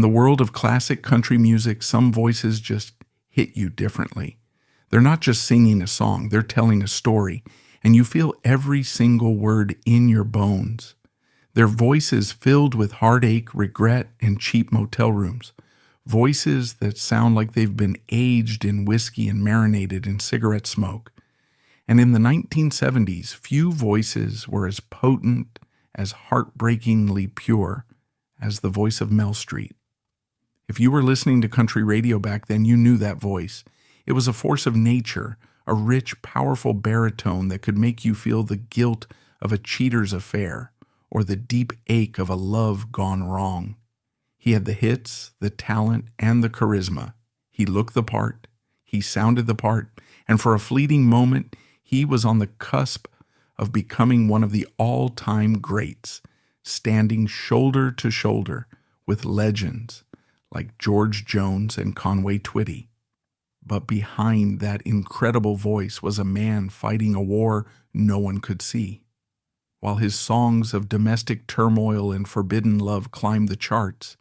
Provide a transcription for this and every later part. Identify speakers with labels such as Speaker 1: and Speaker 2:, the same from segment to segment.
Speaker 1: the world of classic country music, some voices just hit you differently. They're not just singing a song, they're telling a story, and you feel every single word in your bones. Their voices filled with heartache, regret, and cheap motel rooms. Voices that sound like they've been aged in whiskey and marinated in cigarette smoke. And in the 1970s, few voices were as potent, as heartbreakingly pure as the voice of Mel Street. If you were listening to country radio back then, you knew that voice. It was a force of nature, a rich, powerful baritone that could make you feel the guilt of a cheater's affair or the deep ache of a love gone wrong. He had the hits, the talent, and the charisma. He looked the part, he sounded the part, and for a fleeting moment, he was on the cusp of becoming one of the all-time greats, standing shoulder to shoulder with legends like George Jones and Conway Twitty. But behind that incredible voice was a man fighting a war no one could see. While his songs of domestic turmoil and forbidden love climbed the charts,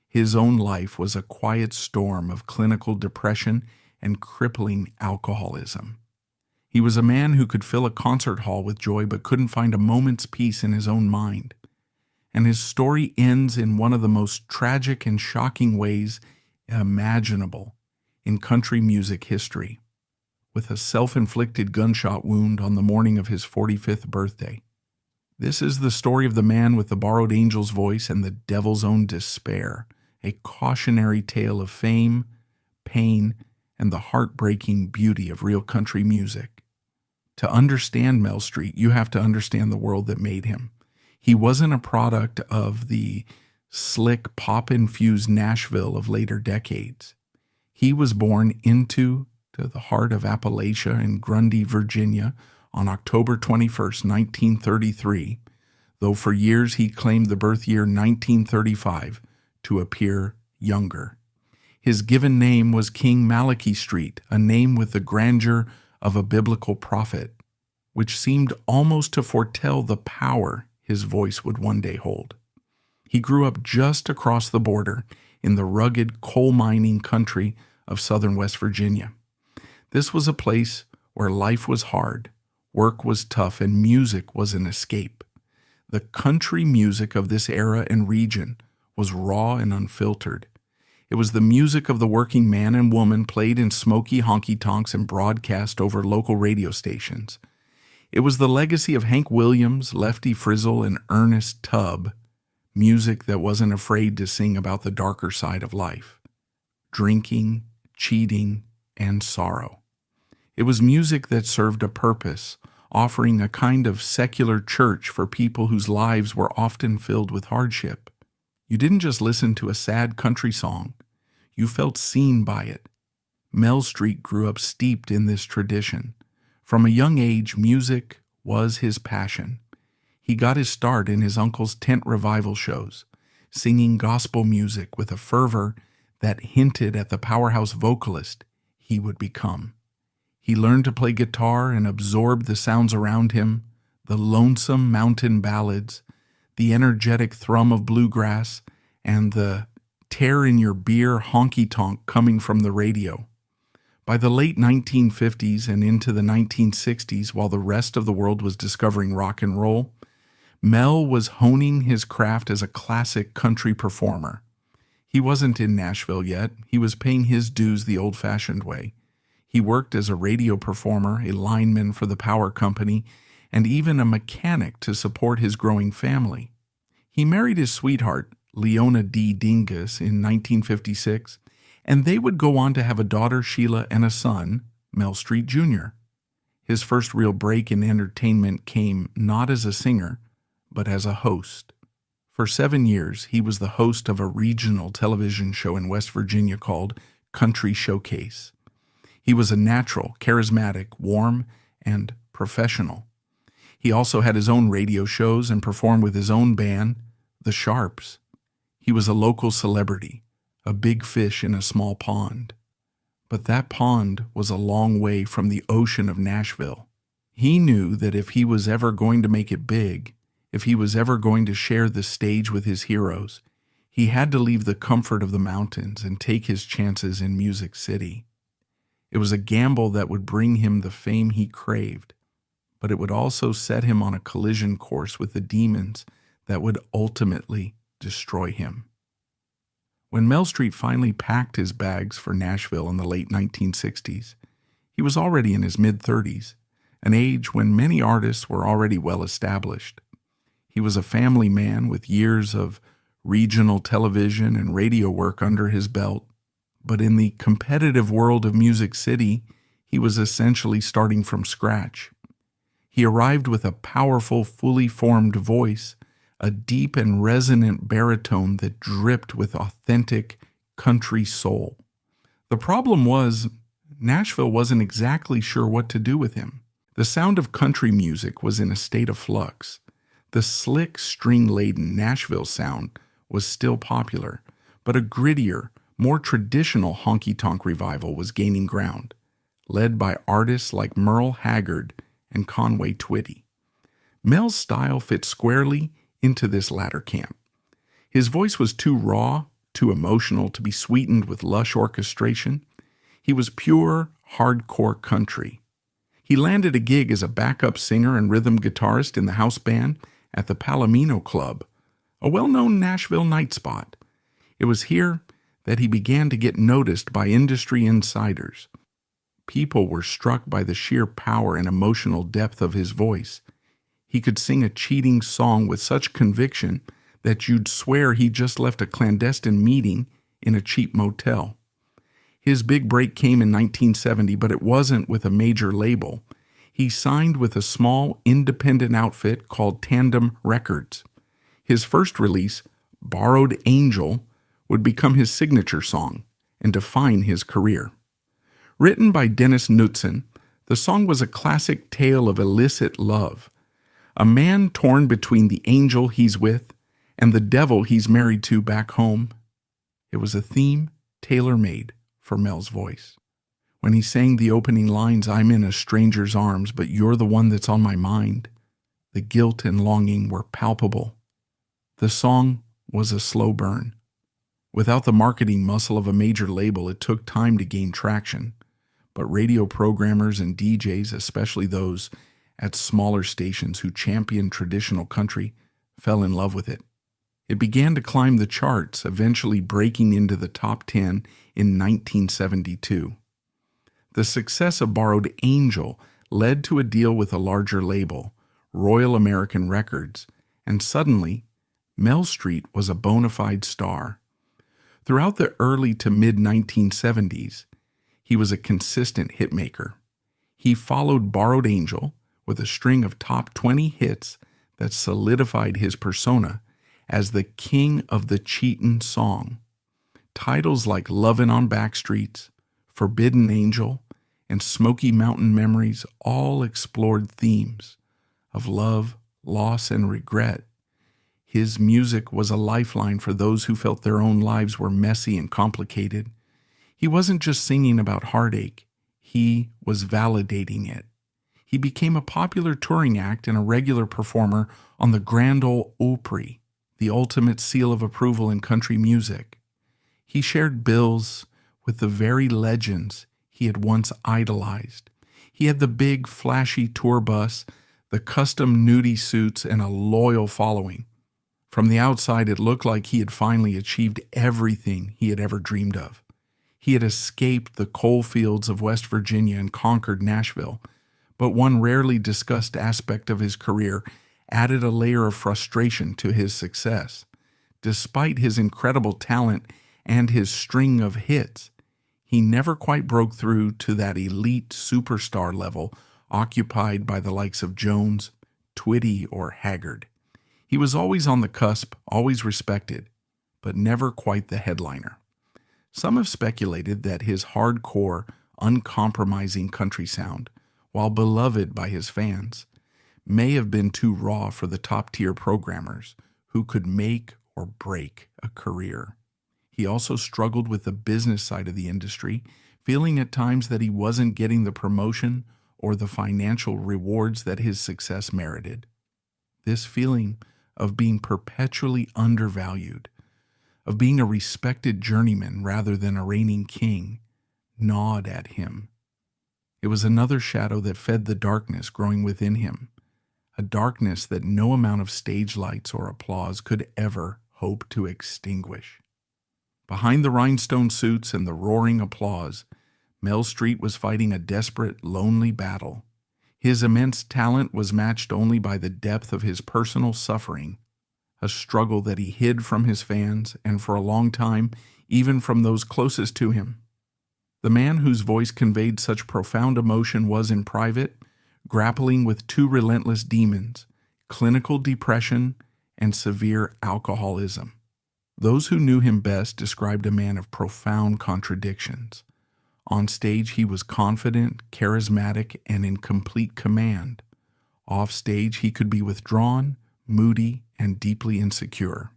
Speaker 1: his own life was a quiet storm of clinical depression and crippling alcoholism. He was a man who could fill a concert hall with joy but couldn't find a moment's peace in his own mind. And his story ends in one of the most tragic and shocking ways imaginable in country music history, with a self-inflicted gunshot wound on the morning of his 45th birthday. This is the story of the man with the borrowed angel's voice and the devil's own despair, a cautionary tale of fame, pain, and the heartbreaking beauty of real country music. To understand Mel Street, you have to understand the world that made him. He wasn't a product of the slick, pop-infused Nashville of later decades. He was born into the heart of Appalachia in Grundy, Virginia, on October 21st, 1933, though for years he claimed the birth year 1935 to appear younger. His given name was King Malachi Street, a name with the grandeur of a biblical prophet, which seemed almost to foretell the power his voice would one day hold. He grew up just across the border in the rugged coal mining country of southern West Virginia. This was a place where life was hard, work was tough, and music was an escape. The country music of this era and region was raw and unfiltered. It was the music of the working man and woman played in smoky honky-tonks and broadcast over local radio stations. It was the legacy of Hank Williams, Lefty Frizzle, and Ernest Tubb, music that wasn't afraid to sing about the darker side of life, drinking, cheating, and sorrow. It was music that served a purpose, offering a kind of secular church for people whose lives were often filled with hardship. You didn't just listen to a sad country song, you felt seen by it. Mel Street grew up steeped in this tradition. From a young age, music was his passion. He got his start in his uncle's tent revival shows, singing gospel music with a fervor that hinted at the powerhouse vocalist he would become. He learned to play guitar and absorbed the sounds around him, the lonesome mountain ballads, the energetic thrum of bluegrass, and the tear-in-your-beer honky-tonk coming from the radio. By the late 1950s and into the 1960s, while the rest of the world was discovering rock and roll, Mel was honing his craft as a classic country performer. He wasn't in Nashville yet. He was paying his dues the old-fashioned way. He worked as a radio performer, a lineman for the power company, and even a mechanic to support his growing family. He married his sweetheart, Leona D. Dingus, in 1956, and they would go on to have a daughter, Sheila, and a son, Mel Street Jr. His first real break in entertainment came not as a singer, but as a host. For 7 years, he was the host of a regional television show in West Virginia called Country Showcase. He was a natural, charismatic, warm, and professional. He also had his own radio shows and performed with his own band, The Sharps. He was a local celebrity, a big fish in a small pond. But that pond was a long way from the ocean of Nashville. He knew that if he was ever going to make it big, if he was ever going to share the stage with his heroes, He had to leave the comfort of the mountains and take his chances in Music City. It was a gamble that would bring him the fame he craved, but it would also set him on a collision course with the demons that would ultimately destroy him. When Mel Street finally packed his bags for Nashville in the late 1960s, he was already in his mid-30s, an age when many artists were already well established. He was a family man with years of regional television and radio work under his belt, but in the competitive world of Music City, he was essentially starting from scratch. He arrived with a powerful, fully formed voice, a deep and resonant baritone that dripped with authentic country soul. The problem was, Nashville wasn't exactly sure what to do with him. The sound of country music was in a state of flux. The slick, string-laden Nashville sound was still popular, but a grittier, more traditional honky-tonk revival was gaining ground, led by artists like Merle Haggard and Conway Twitty. Mel's style fit squarely into this latter camp. His voice was too raw, too emotional to be sweetened with lush orchestration. He was pure, hardcore country. He landed a gig as a backup singer and rhythm guitarist in the house band at the Palomino Club, a well-known Nashville night spot. It was here that he began to get noticed by industry insiders. People were struck by the sheer power and emotional depth of his voice. He could sing a cheating song with such conviction that you'd swear he just left a clandestine meeting in a cheap motel. His big break came in 1970, but it wasn't with a major label. He signed with a small independent outfit called Tandem Records. His first release, Borrowed Angel, would become his signature song and define his career. Written by Dennis Knudsen, the song was a classic tale of illicit love. A man torn between the angel he's with and the devil he's married to back home. It was a theme tailor-made for Mel's voice. When he sang the opening lines, "I'm in a stranger's arms, but you're the one that's on my mind," the guilt and longing were palpable. The song was a slow burn. Without the marketing muscle of a major label, it took time to gain traction. But radio programmers and DJs, especially those at smaller stations who championed traditional country, fell in love with it. It began to climb the charts, eventually breaking into the top 10 in 1972. The success of Borrowed Angel led to a deal with a larger label, Royal American Records, and suddenly, Mel Street was a bona fide star. Throughout the early to mid-1970s, he was a consistent hitmaker. He followed Borrowed Angel with a string of top 20 hits that solidified his persona as the king of the cheatin' song. Titles like Lovin' on Backstreets, Forbidden Angel, and Smoky Mountain Memories all explored themes of love, loss, and regret. His music was a lifeline for those who felt their own lives were messy and complicated. He wasn't just singing about heartache, he was validating it. He became a popular touring act and a regular performer on the Grand Ole Opry, the ultimate seal of approval in country music. He shared bills with the very legends he had once idolized. He had the big, flashy tour bus, the custom nudie suits, and a loyal following. From the outside, it looked like he had finally achieved everything he had ever dreamed of. He had escaped the coalfields of West Virginia and conquered Nashville, but one rarely discussed aspect of his career added a layer of frustration to his success. Despite his incredible talent and his string of hits, he never quite broke through to that elite superstar level occupied by the likes of Jones, Twitty, or Haggard. He was always on the cusp, always respected, but never quite the headliner. Some have speculated that his hardcore, uncompromising country sound, while beloved by his fans, may have been too raw for the top-tier programmers who could make or break a career. He also struggled with the business side of the industry, feeling at times that he wasn't getting the promotion or the financial rewards that his success merited. This feeling of being perpetually undervalued, of being a respected journeyman rather than a reigning king, gnawed at him. It was another shadow that fed the darkness growing within him, a darkness that no amount of stage lights or applause could ever hope to extinguish. Behind the rhinestone suits and the roaring applause, Mel Street was fighting a desperate, lonely battle. His immense talent was matched only by the depth of his personal suffering, a struggle that he hid from his fans and for a long time, even from those closest to him. The man whose voice conveyed such profound emotion was, in private, grappling with two relentless demons, clinical depression and severe alcoholism. Those who knew him best described a man of profound contradictions. On stage, he was confident, charismatic, and in complete command. Off stage, he could be withdrawn, moody, and deeply insecure.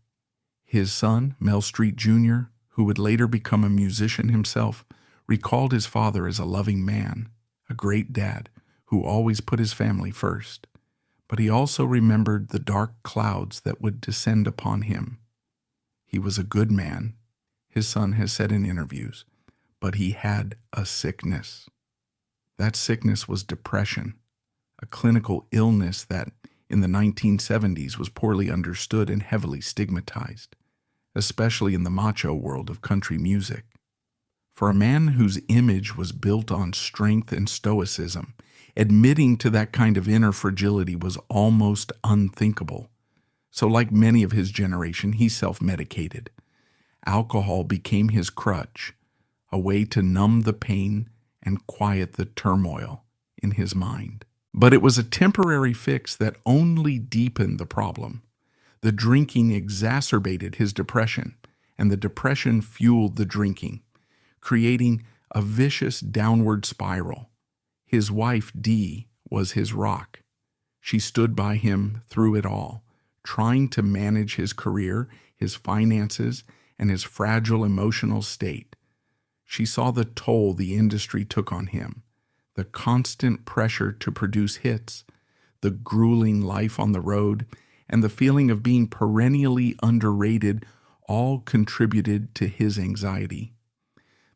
Speaker 1: His son, Mel Street Jr., who would later become a musician himself, recalled his father as a loving man, a great dad who always put his family first. But he also remembered the dark clouds that would descend upon him. He was a good man, his son has said in interviews, but he had a sickness. That sickness was depression, a clinical illness that in the 1970s was poorly understood and heavily stigmatized, especially in the macho world of country music. For a man whose image was built on strength and stoicism, admitting to that kind of inner fragility was almost unthinkable. So like many of his generation, he self-medicated. Alcohol became his crutch, a way to numb the pain and quiet the turmoil in his mind. But it was a temporary fix that only deepened the problem. The drinking exacerbated his depression, and the depression fueled the drinking, creating a vicious downward spiral. His wife, Dee, was his rock. She stood by him through it all, trying to manage his career, his finances, and his fragile emotional state. She saw the toll the industry took on him, the constant pressure to produce hits, the grueling life on the road, and the feeling of being perennially underrated all contributed to his anxiety.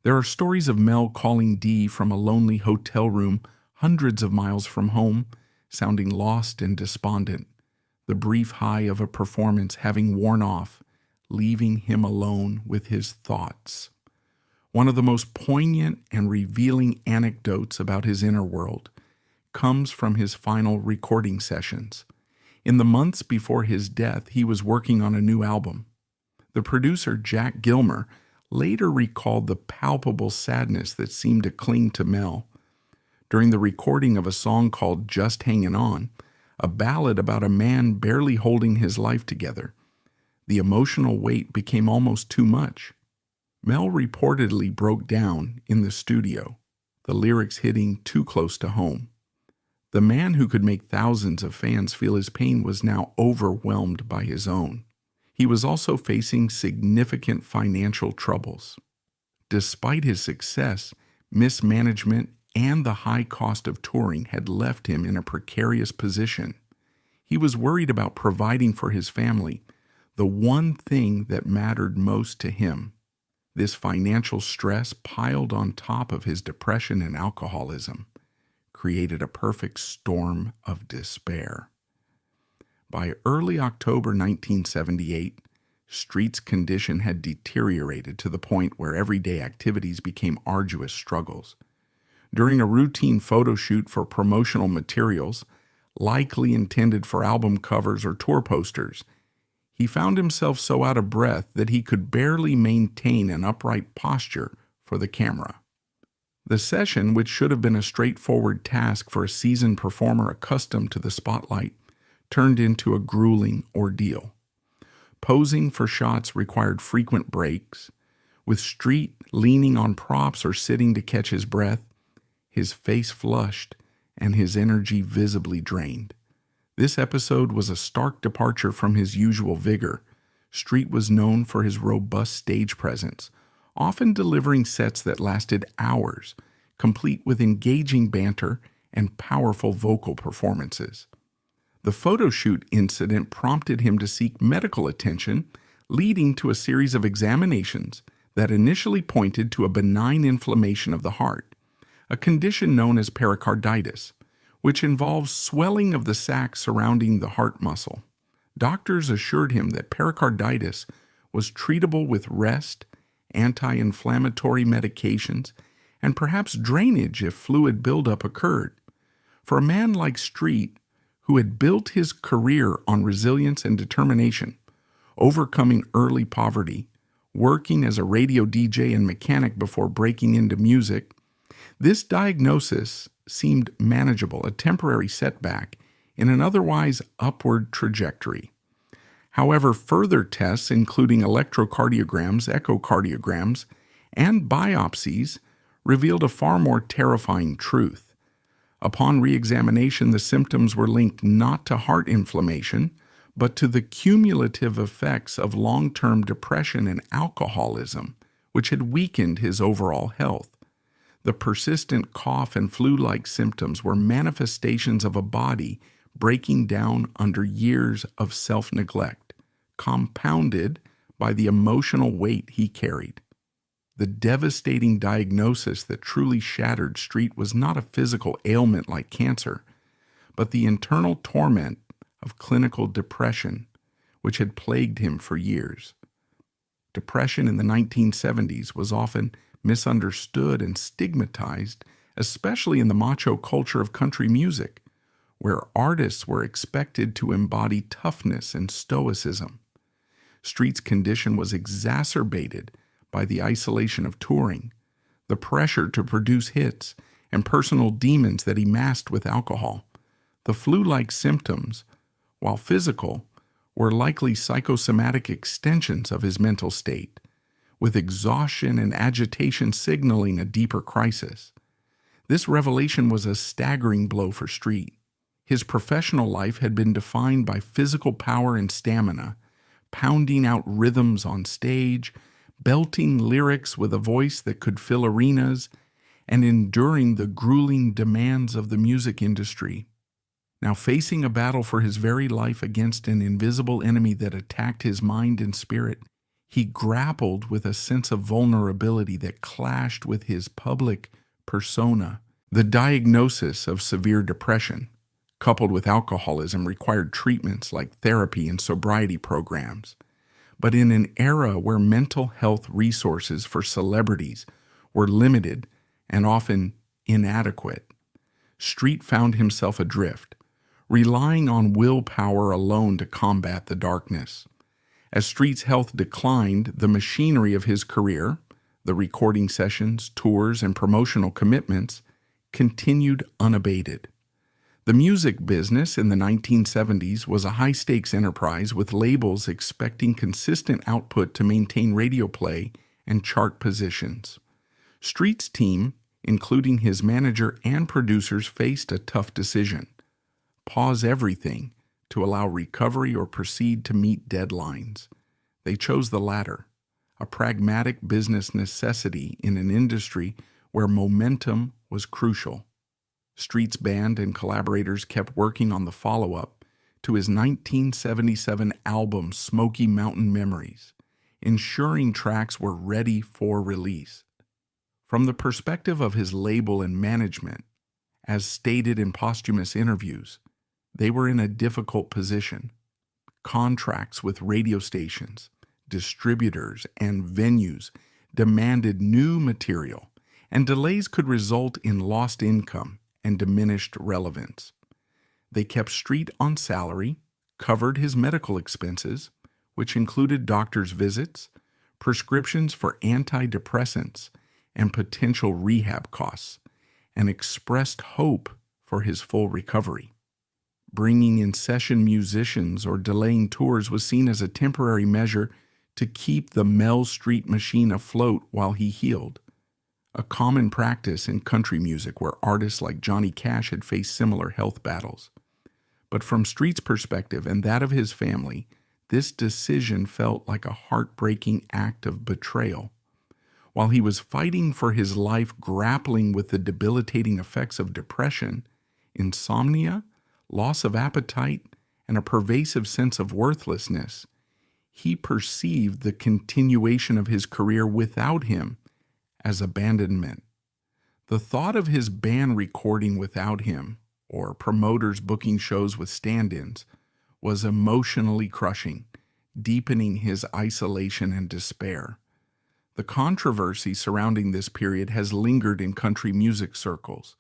Speaker 1: There are stories of Mel calling Dee from a lonely hotel room hundreds of miles from home, sounding lost and despondent, the brief high of a performance having worn off, leaving him alone with his thoughts. One of the most poignant and revealing anecdotes about his inner world comes from his final recording sessions. In the months before his death, he was working on a new album. The producer, Jack Gilmer, later recalled the palpable sadness that seemed to cling to Mel. During the recording of a song called Just Hangin' On, a ballad about a man barely holding his life together, the emotional weight became almost too much. Mel reportedly broke down in the studio, the lyrics hitting too close to home. The man who could make thousands of fans feel his pain was now overwhelmed by his own. He was also facing significant financial troubles. Despite his success, mismanagement and the high cost of touring had left him in a precarious position. He was worried about providing for his family, the one thing that mattered most to him. This financial stress, piled on top of his depression and alcoholism, created a perfect storm of despair. By early October 1978, Street's condition had deteriorated to the point where everyday activities became arduous struggles. During a routine photo shoot for promotional materials, likely intended for album covers or tour posters, he found himself so out of breath that he could barely maintain an upright posture for the camera. The session, which should have been a straightforward task for a seasoned performer accustomed to the spotlight, turned into a grueling ordeal. Posing for shots required frequent breaks, with Street leaning on props or sitting to catch his breath, his face flushed and his energy visibly drained. This episode was a stark departure from his usual vigor. Street was known for his robust stage presence, often delivering sets that lasted hours, complete with engaging banter and powerful vocal performances. The photo shoot incident prompted him to seek medical attention, leading to a series of examinations that initially pointed to a benign inflammation of the heart, a condition known as pericarditis, which involves swelling of the sac surrounding the heart muscle. Doctors assured him that pericarditis was treatable with rest, anti-inflammatory medications, and perhaps drainage if fluid buildup occurred. For a man like Street, who had built his career on resilience and determination, overcoming early poverty, working as a radio DJ and mechanic before breaking into music, this diagnosis seemed manageable, a temporary setback in an otherwise upward trajectory. However, further tests, including electrocardiograms, echocardiograms, and biopsies, revealed a far more terrifying truth. Upon re-examination, the symptoms were linked not to heart inflammation, but to the cumulative effects of long-term depression and alcoholism, which had weakened his overall health. The persistent cough and flu-like symptoms were manifestations of a body breaking down under years of self-neglect, compounded by the emotional weight he carried. The devastating diagnosis that truly shattered Street was not a physical ailment like cancer, but the internal torment of clinical depression, which had plagued him for years. Depression in the 1970s was often misunderstood and stigmatized, especially in the macho culture of country music, where artists were expected to embody toughness and stoicism. Street's condition was exacerbated by the isolation of touring, the pressure to produce hits, and personal demons that he masked with alcohol. The flu-like symptoms, while physical, were likely psychosomatic extensions of his mental state, with exhaustion and agitation signaling a deeper crisis. This revelation was a staggering blow for Street. His professional life had been defined by physical power and stamina, pounding out rhythms on stage, belting lyrics with a voice that could fill arenas, and enduring the grueling demands of the music industry. Now facing a battle for his very life against an invisible enemy that attacked his mind and spirit, he grappled with a sense of vulnerability that clashed with his public persona. The diagnosis of severe depression, coupled with alcoholism, required treatments like therapy and sobriety programs. But in an era where mental health resources for celebrities were limited and often inadequate, Street found himself adrift, relying on willpower alone to combat the darkness. As Street's health declined, the machinery of his career, the recording sessions, tours, and promotional commitments, continued unabated. The music business in the 1970s was a high-stakes enterprise with labels expecting consistent output to maintain radio play and chart positions. Street's team, including his manager and producers, faced a tough decision: pause everything to allow recovery or proceed to meet deadlines. They chose the latter, a pragmatic business necessity in an industry where momentum was crucial. Street's band and collaborators kept working on the follow-up to his 1977 album Smoky Mountain Memories, ensuring tracks were ready for release. From the perspective of his label and management, as stated in posthumous interviews, they were in a difficult position. Contracts with radio stations, distributors, and venues demanded new material, and delays could result in lost income and diminished relevance. They kept Street on salary, covered his medical expenses, which included doctor's visits, prescriptions for antidepressants, and potential rehab costs, and expressed hope for his full recovery. Bringing in session musicians or delaying tours was seen as a temporary measure to keep the Mel Street machine afloat while he healed, a common practice in country music where artists like Johnny Cash had faced similar health battles. But from Street's perspective and that of his family, this decision felt like a heartbreaking act of betrayal. While he was fighting for his life, grappling with the debilitating effects of depression, insomnia, loss of appetite, and a pervasive sense of worthlessness, He perceived the continuation of his career without him as abandonment. The thought of his band recording without him, or promoters booking shows with stand-ins, was emotionally crushing, deepening his isolation and despair. The controversy surrounding this period has lingered in country music circles,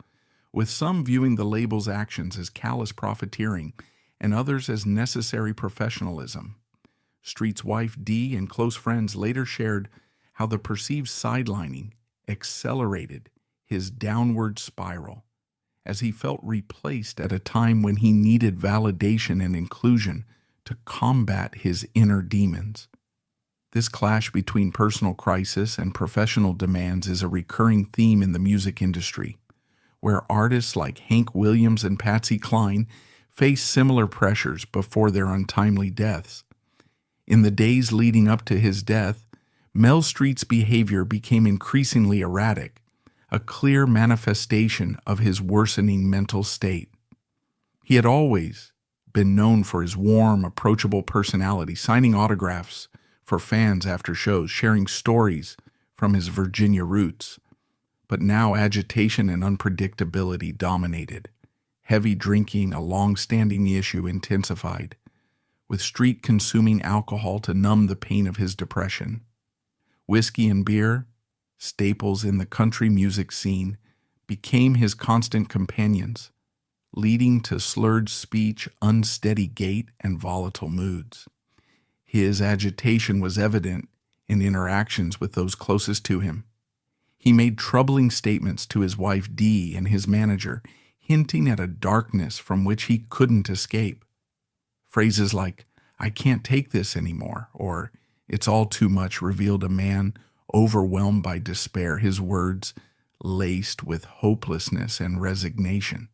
Speaker 1: with some viewing the label's actions as callous profiteering and others as necessary professionalism. Street's wife Dee and close friends later shared how the perceived sidelining accelerated his downward spiral, as he felt replaced at a time when he needed validation and inclusion to combat his inner demons. This clash between personal crisis and professional demands is a recurring theme in the music industry, where artists like Hank Williams and Patsy Cline face similar pressures before their untimely deaths. In the days leading up to his death, Mel Street's behavior became increasingly erratic, a clear manifestation of his worsening mental state. He had always been known for his warm, approachable personality, signing autographs for fans after shows, sharing stories from his Virginia roots. But now agitation and unpredictability dominated. Heavy drinking, a long-standing issue, intensified, with Street consuming alcohol to numb the pain of his depression. Whiskey and beer, staples in the country music scene, became his constant companions, leading to slurred speech, unsteady gait, and volatile moods. His agitation was evident in interactions with those closest to him. He made troubling statements to his wife Dee and his manager, hinting at a darkness from which he couldn't escape. Phrases like, "I can't take this anymore," or "It's all too much," revealed a man overwhelmed by despair, his words laced with hopelessness and resignation.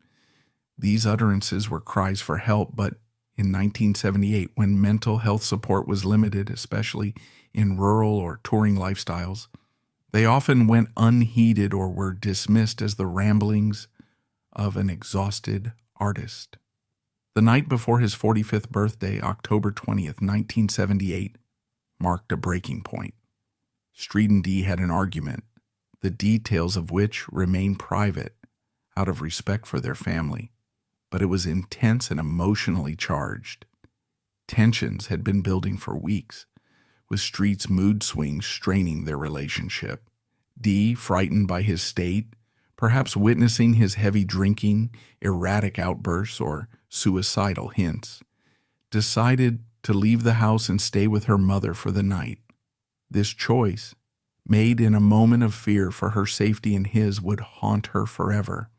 Speaker 1: These utterances were cries for help, but in 1978, when mental health support was limited, especially in rural or touring lifestyles, they often went unheeded or were dismissed as the ramblings of an exhausted artist. The night before his 45th birthday, October 20th, 1978, marked a breaking point. Street and Dee had an argument, the details of which remain private out of respect for their family, but it was intense and emotionally charged. Tensions had been building for weeks, with Street's mood swings straining their relationship. Dee, frightened by his state, perhaps witnessing his heavy drinking, erratic outbursts, or suicidal hints, decided to leave the house and stay with her mother for the night. This choice, made in a moment of fear for her safety and his, would haunt her forever,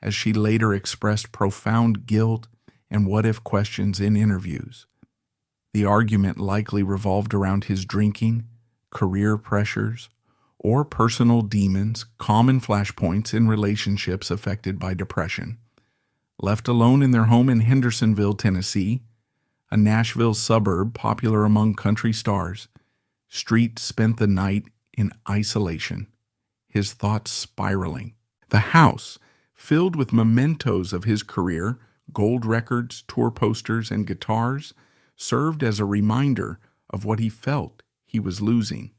Speaker 1: as she later expressed profound guilt and what-if questions in interviews. The argument likely revolved around his drinking, career pressures, or personal demons, common flashpoints in relationships affected by depression. Left alone in their home in Hendersonville, Tennessee, a Nashville suburb popular among country stars, Street spent the night in isolation, his thoughts spiraling. The house, filled with mementos of his career, gold records, tour posters, and guitars, served as a reminder of what he felt he was losing.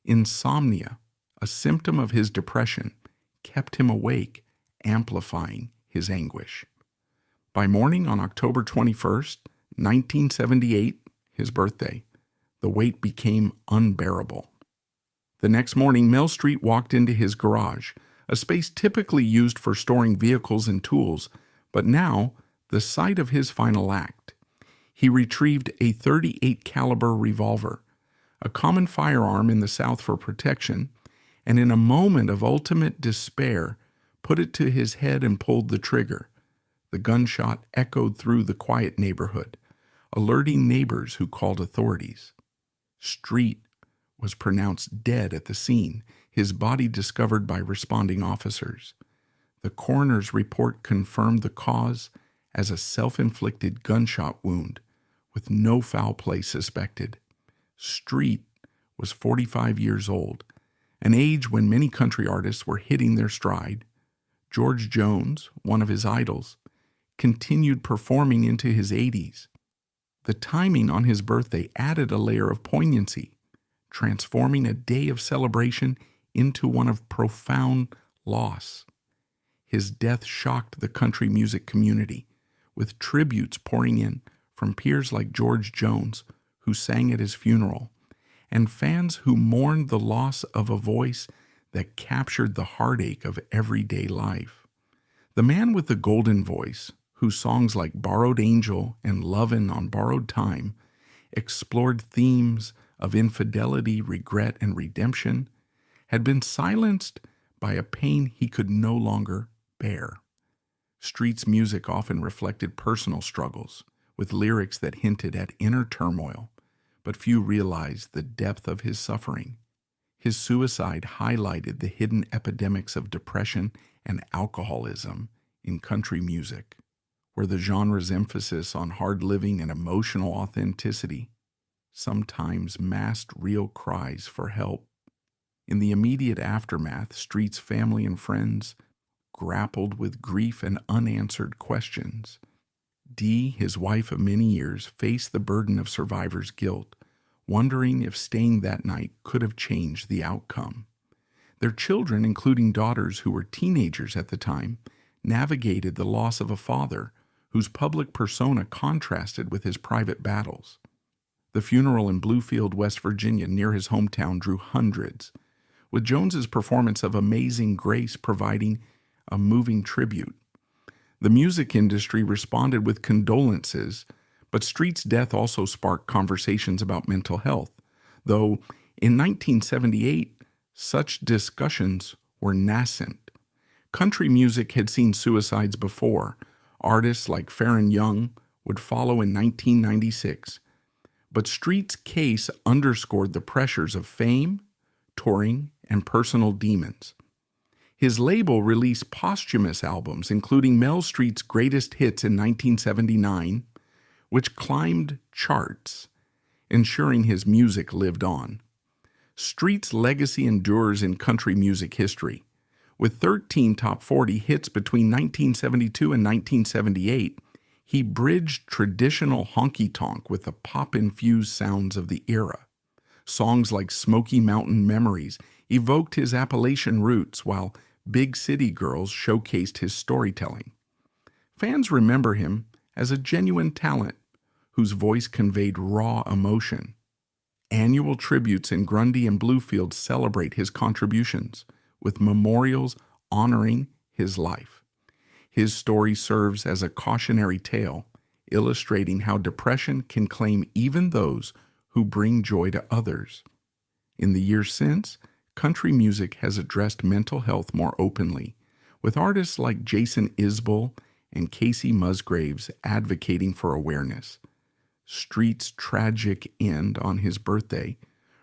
Speaker 1: Insomnia, a symptom of his depression, kept him awake, amplifying his anguish. By morning on October 21st, 1978, his birthday, the weight became unbearable. The next morning, Mel Street walked into his garage, a space typically used for storing vehicles and tools, but now the site of his final act. He retrieved a .38 caliber revolver, a common firearm in the South for protection, and in a moment of ultimate despair, put it to his head and pulled the trigger. The gunshot echoed through the quiet neighborhood, alerting neighbors who called authorities. Street was pronounced dead at the scene, his body discovered by responding officers. The coroner's report confirmed the cause as a self-inflicted gunshot wound, with no foul play suspected. Street was 45 years old, an age when many country artists were hitting their stride. George Jones, one of his idols, continued performing into his 80s. The timing on his birthday added a layer of poignancy, transforming a day of celebration into one of profound loss. His death shocked the country music community, with tributes pouring in from peers like George Jones, who sang at his funeral, and fans who mourned the loss of a voice that captured the heartache of everyday life. The man with the golden voice, whose songs like Borrowed Angel and Lovin' on Borrowed Time explored themes of infidelity, regret, and redemption, had been silenced by a pain he could no longer bear. Street's music often reflected personal struggles, with lyrics that hinted at inner turmoil, but few realized the depth of his suffering. His suicide highlighted the hidden epidemics of depression and alcoholism in country music, where the genre's emphasis on hard living and emotional authenticity sometimes masked real cries for help. In the immediate aftermath, Street's family and friends grappled with grief and unanswered questions. Dee, his wife of many years, faced the burden of survivor's guilt, wondering if staying that night could have changed the outcome. Their children, including daughters who were teenagers at the time, navigated the loss of a father whose public persona contrasted with his private battles. The funeral in Bluefield, West Virginia, near his hometown, drew hundreds, with Jones's performance of Amazing Grace providing a moving tribute. The music industry responded with condolences, but Street's death also sparked conversations about mental health, though in 1978, such discussions were nascent. Country music had seen suicides before. Artists like Farron Young would follow in 1996. But Street's case underscored the pressures of fame, touring, and personal demons. His label released posthumous albums, including Mel Street's Greatest Hits in 1979, which climbed charts, ensuring his music lived on. Street's legacy endures in country music history. With 13 top 40 hits between 1972 and 1978, he bridged traditional honky-tonk with the pop-infused sounds of the era. Songs like Smoky Mountain Memories evoked his Appalachian roots, while Big City Girls showcased his storytelling. Fans remember him as a genuine talent whose voice conveyed raw emotion. Annual tributes in Grundy and Bluefield celebrate his contributions, with memorials honoring his life. His story serves as a cautionary tale, illustrating how depression can claim even those who bring joy to others. In the years since, country music has addressed mental health more openly, with artists like Jason Isbell and Casey Musgraves advocating for awareness. Street's tragic end on his birthday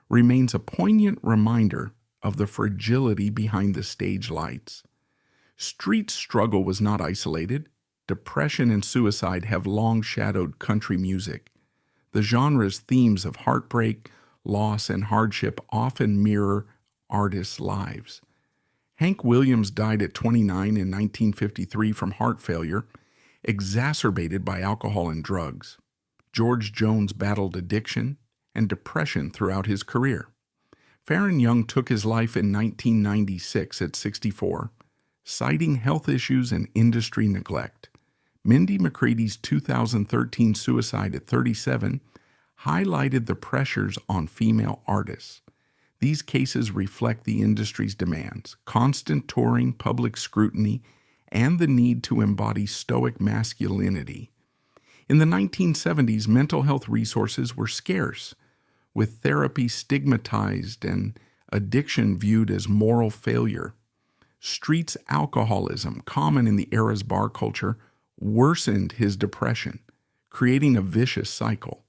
Speaker 1: remains a poignant reminder of the fragility behind the stage lights. Street's struggle was not isolated. Depression and suicide have long shadowed country music. The genre's themes of heartbreak, loss, and hardship often mirror artists' lives. Hank Williams died at 29 in 1953 from heart failure, exacerbated by alcohol and drugs. George Jones battled addiction and depression throughout his career. Farron Young took his life in 1996 at 64, citing health issues and industry neglect. Mindy McCready's 2013 suicide at 37 highlighted the pressures on female artists. These cases reflect the industry's demands, constant touring, public scrutiny, and the need to embody stoic masculinity. In the 1970s, mental health resources were scarce, with therapy stigmatized and addiction viewed as moral failure. Street's alcoholism, common in the era's bar culture, worsened his depression, creating a vicious cycle.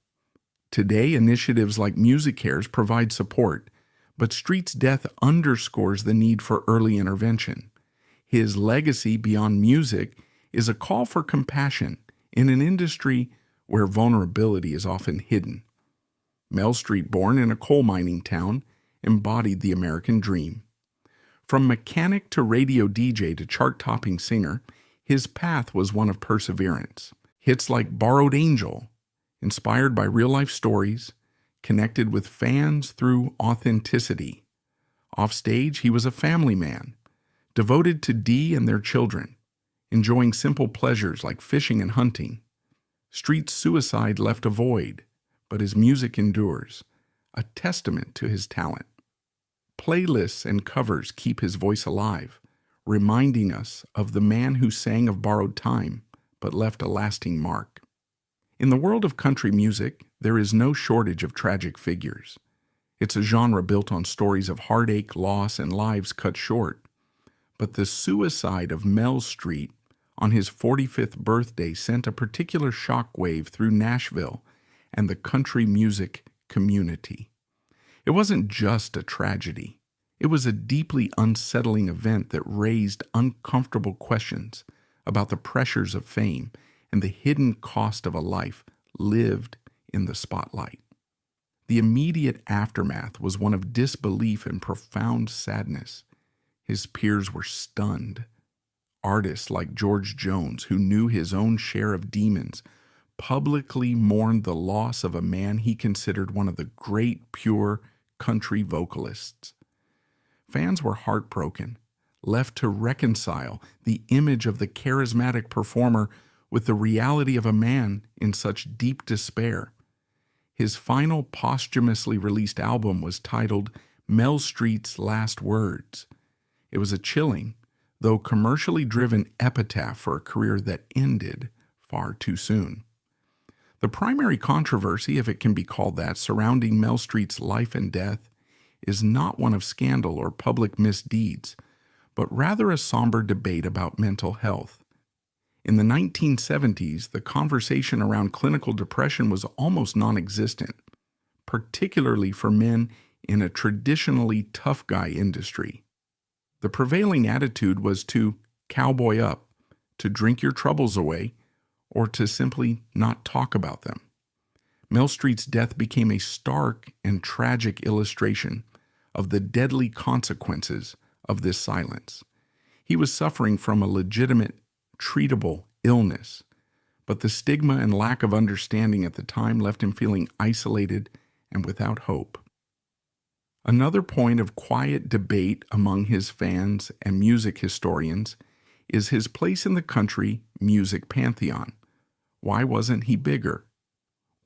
Speaker 1: Today, initiatives like Music Cares provide support, but Street's death underscores the need for early intervention. His legacy beyond music is a call for compassion in an industry where vulnerability is often hidden. Mel Street, born in a coal mining town, embodied the American dream. From mechanic to radio DJ to chart-topping singer, his path was one of perseverance. Hits like Borrowed Angel Inspired by real-life stories, connected with fans through authenticity. Offstage, he was a family man, devoted to Dee and their children, enjoying simple pleasures like fishing and hunting. Street's suicide left a void, but his music endures, a testament to his talent. Playlists and covers keep his voice alive, reminding us of the man who sang of borrowed time, but left a lasting mark. In the world of country music, there is no shortage of tragic figures. It's a genre built on stories of heartache, loss, and lives cut short. But the suicide of Mel Street on his 45th birthday sent a particular shockwave through Nashville and the country music community. It wasn't just a tragedy. It was a deeply unsettling event that raised uncomfortable questions about the pressures of fame and the hidden cost of a life lived in the spotlight. The immediate aftermath was one of disbelief and profound sadness. His peers were stunned. Artists like George Jones, who knew his own share of demons, publicly mourned the loss of a man he considered one of the great pure country vocalists. Fans were heartbroken, left to reconcile the image of the charismatic performer with the reality of a man in such deep despair. His final posthumously released album was titled Mel Street's Last Words. It was a chilling, though commercially driven epitaph for a career that ended far too soon. The primary controversy, if it can be called that, surrounding Mel Street's life and death is not one of scandal or public misdeeds, but rather a somber debate about mental health. In the 1970s, the conversation around clinical depression was almost non-existent, particularly for men in a traditionally tough guy industry. The prevailing attitude was to cowboy up, to drink your troubles away, or to simply not talk about them. Mel Street's death became a stark and tragic illustration of the deadly consequences of this silence. He was suffering from a legitimate, treatable illness, but the stigma and lack of understanding at the time left him feeling isolated and without hope. Another point of quiet debate among his fans and music historians is his place in the country music pantheon. Why wasn't he bigger?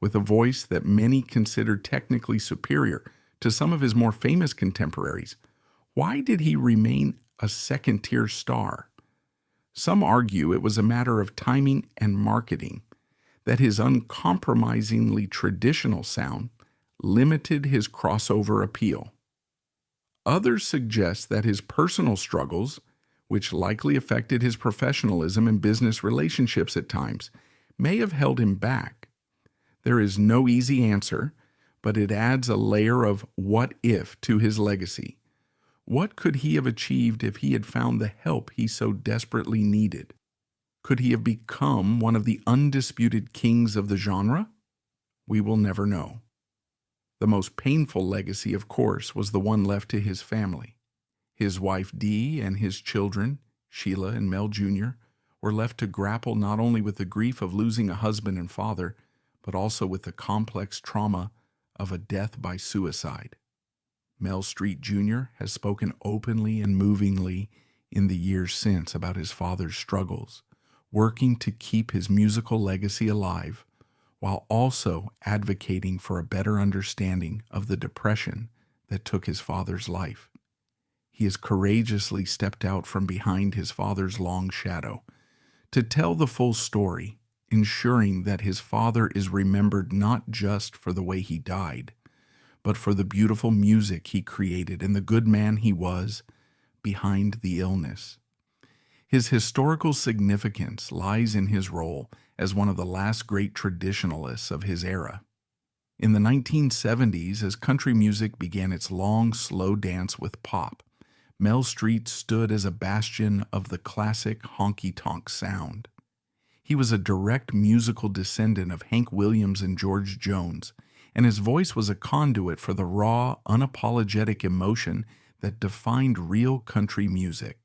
Speaker 1: With a voice that many considered technically superior to some of his more famous contemporaries, why did he remain a second-tier star? Some argue it was a matter of timing and marketing, that his uncompromisingly traditional sound limited his crossover appeal. Others suggest that his personal struggles, which likely affected his professionalism and business relationships at times, may have held him back. There is no easy answer, but it adds a layer of what if to his legacy. What could he have achieved if he had found the help he so desperately needed? Could he have become one of the undisputed kings of the genre? We will never know. The most painful legacy, of course, was the one left to his family. His wife Dee and his children, Sheila and Mel Jr., were left to grapple not only with the grief of losing a husband and father, but also with the complex trauma of a death by suicide. Mel Street Jr. has spoken openly and movingly in the years since about his father's struggles, working to keep his musical legacy alive, while also advocating for a better understanding of the depression that took his father's life. He has courageously stepped out from behind his father's long shadow to tell the full story, ensuring that his father is remembered not just for the way he died, but for the beautiful music he created and the good man he was behind the illness. His historical significance lies in his role as one of the last great traditionalists of his era. In the 1970s, as country music began its long, slow dance with pop, Mel Street stood as a bastion of the classic honky-tonk sound. He was a direct musical descendant of Hank Williams and George Jones, and his voice was a conduit for the raw, unapologetic emotion that defined real country music.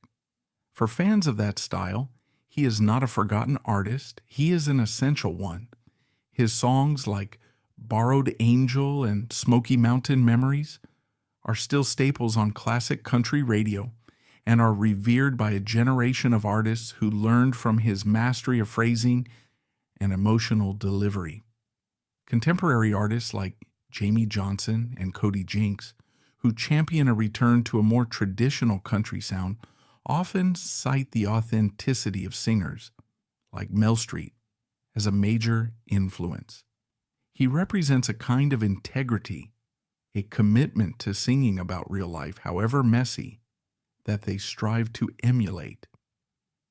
Speaker 1: For fans of that style, he is not a forgotten artist, he is an essential one. His songs like Borrowed Angel and Smoky Mountain Memories are still staples on classic country radio and are revered by a generation of artists who learned from his mastery of phrasing and emotional delivery. Contemporary artists like Jamie Johnson and Cody Jinks, who champion a return to a more traditional country sound, often cite the authenticity of singers like Mel Street as a major influence. He represents a kind of integrity, a commitment to singing about real life, however messy, that they strive to emulate.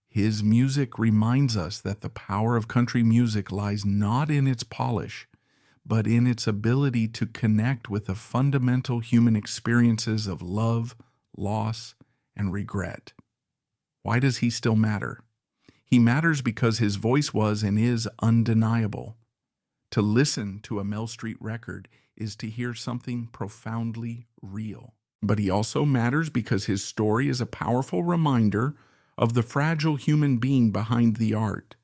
Speaker 1: His music reminds us that the power of country music lies not in its polish, but in its ability to connect with the fundamental human experiences of love, loss, and regret. Why does he still matter? He matters because his voice was and is undeniable. To listen to a Mel Street record is to hear something profoundly real. But he also matters because his story is a powerful reminder of the fragile human being behind the art.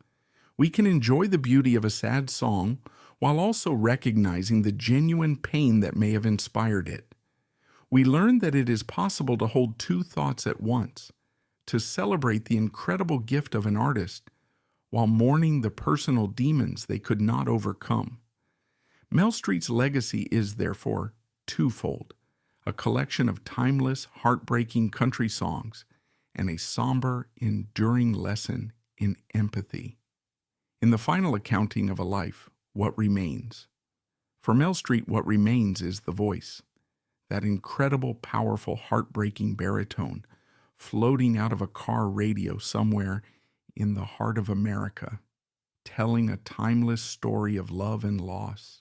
Speaker 1: We can enjoy the beauty of a sad song while also recognizing the genuine pain that may have inspired it. We learn that it is possible to hold two thoughts at once, to celebrate the incredible gift of an artist while mourning the personal demons they could not overcome. Mel Street's legacy is, therefore, twofold: a collection of timeless, heartbreaking country songs and a somber, enduring lesson in empathy. In the final accounting of a life, what remains? For Mel Street, what remains is the voice, that incredible, powerful, heartbreaking baritone floating out of a car radio somewhere in the heart of America, telling a timeless story of love and loss.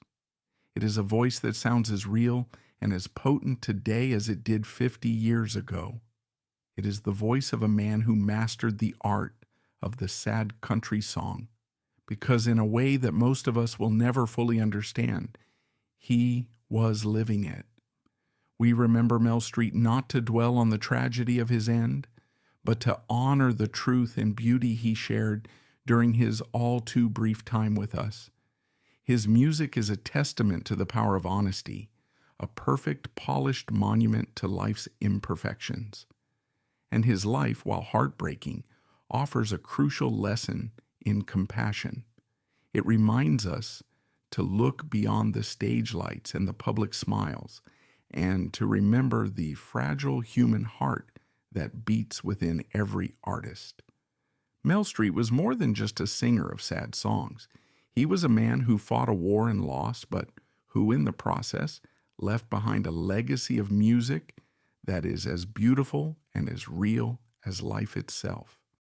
Speaker 1: It is a voice that sounds as real and as potent today as it did 50 years ago. It is the voice of a man who mastered the art of the sad country song, because in a way that most of us will never fully understand, he was living it. We remember Mel Street not to dwell on the tragedy of his end, but to honor the truth and beauty he shared during his all too brief time with us. His music is a testament to the power of honesty, a perfect, polished monument to life's imperfections. And his life, while heartbreaking, offers a crucial lesson in compassion. It reminds us to look beyond the stage lights and the public smiles, and to remember the fragile human heart that beats within every artist. Mel Street was more than just a singer of sad songs. He was a man who fought a war and lost, but who in the process left behind a legacy of music that is as beautiful and as real as life itself.